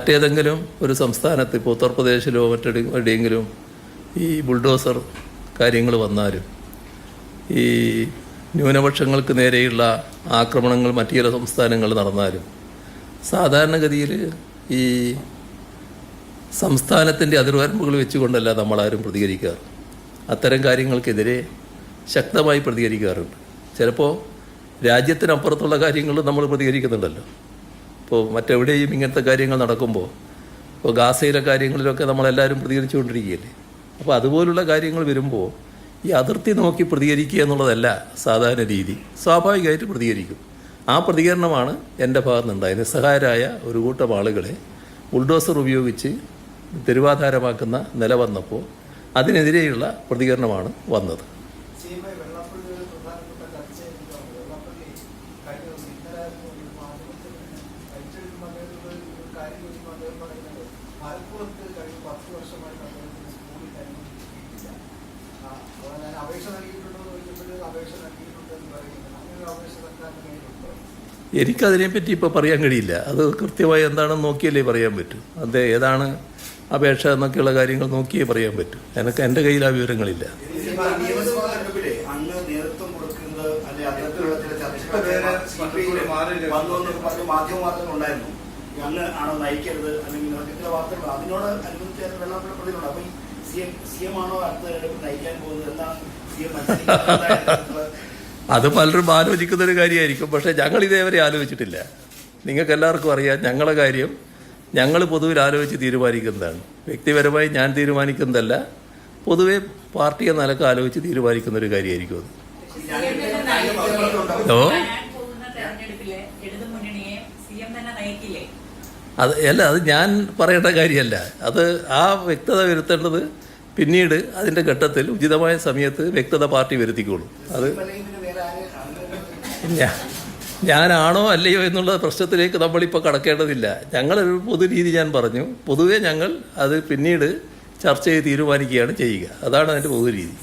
മറ്റേതെങ്കിലും ഒരു സംസ്ഥാനത്ത് ഇപ്പോൾ ഉത്തർപ്രദേശിലോ മറ്റെവിടെയെങ്കിലും ഈ ബുൾഡോസർ കാര്യങ്ങൾ വന്നാലും ഈ ന്യൂനപക്ഷങ്ങൾക്ക് നേരെയുള്ള ആക്രമണങ്ങൾ മറ്റു ചില സംസ്ഥാനങ്ങൾ നടന്നാലും സാധാരണഗതിയിൽ ഈ സംസ്ഥാനത്തിൻ്റെ അതിർവരമ്പുകൾ വെച്ചുകൊണ്ടല്ല നമ്മളാരും പ്രതികരിക്കാറ്. അത്തരം കാര്യങ്ങൾക്കെതിരെ ശക്തമായി പ്രതികരിക്കാറുണ്ട്. ചിലപ്പോൾ രാജ്യത്തിനപ്പുറത്തുള്ള കാര്യങ്ങൾ നമ്മൾ പ്രതികരിക്കുന്നുണ്ടല്ലോ. ഇപ്പോൾ മറ്റെവിടെയും ഇങ്ങനത്തെ കാര്യങ്ങൾ നടക്കുമ്പോൾ ഇപ്പോൾ ഗാസയിലെ കാര്യങ്ങളിലൊക്കെ നമ്മളെല്ലാവരും പ്രതികരിച്ചുകൊണ്ടിരിക്കുകയല്ലേ. അപ്പോൾ അതുപോലുള്ള കാര്യങ്ങൾ വരുമ്പോൾ ഈ അതിർത്തി നോക്കി പ്രതികരിക്കുക എന്നുള്ളതല്ല സാധാരണ രീതി. സ്വാഭാവികമായിട്ട് പ്രതികരിക്കും. ആ പ്രതികരണമാണ് എൻ്റെ ഭാഗത്തുനിന്നുണ്ടായത്. നിസ്സഹായരായ ഒരു കൂട്ടം ആളുകളെ ബുൾഡോസർ ഉപയോഗിച്ച് തെരുവാധാരമാക്കുന്ന നില വന്നപ്പോൾ അതിനെതിരെയുള്ള പ്രതികരണമാണ് വന്നത്. എനിക്കതിനെപ്പറ്റി ഇപ്പോൾ പറയാൻ കഴിയില്ല. അത് കൃത്യമായി എന്താണെന്ന് നോക്കിയല്ലേ പറയാൻ പറ്റൂ. അത് ഏതാണ് അപേക്ഷ എന്നൊക്കെയുള്ള കാര്യങ്ങൾ നോക്കിയേ പറയാൻ പറ്റൂ. എൻ്റെ കയ്യിൽ ആ വിവരങ്ങളില്ല. അത് പലരും ആലോചിക്കുന്നൊരു കാര്യമായിരിക്കും. പക്ഷേ ഞങ്ങൾ ഇതേവരെ ആലോചിച്ചിട്ടില്ല. നിങ്ങൾക്ക് എല്ലാവർക്കും അറിയാം, ഞങ്ങളെ കാര്യം ഞങ്ങൾ പൊതുവിൽ ആലോചിച്ച് തീരുമാനിക്കുന്നതാണ്. വ്യക്തിപരമായി ഞാൻ തീരുമാനിക്കുന്നതല്ല, പൊതുവെ പാർട്ടി എന്ന നിലക്ക് ആലോചിച്ച് തീരുമാനിക്കുന്നൊരു കാര്യമായിരിക്കും അത് ഞാൻ പറയേണ്ട കാര്യമല്ല. അത് ആ വ്യക്തത വരുത്തേണ്ടത് പിന്നീട് അതിൻ്റെ ഘട്ടത്തിൽ ഉചിതമായ സമയത്ത് വ്യക്തത പാർട്ടി വരുത്തിക്കോളും. അത് ഞാനാണോ അല്ലയോ എന്നുള്ള പ്രശ്നത്തിലേക്ക് നമ്മളിപ്പോൾ കടക്കേണ്ടതില്ല. ഞങ്ങളൊരു പൊതുരീതി ഞാൻ പറഞ്ഞു. പൊതുവെ ഞങ്ങൾ അത് പിന്നീട് ചർച്ച ചെയ്ത് തീരുമാനിക്കുകയാണ് ചെയ്യുക. അതാണ് അതിൻ്റെ പൊതുരീതി.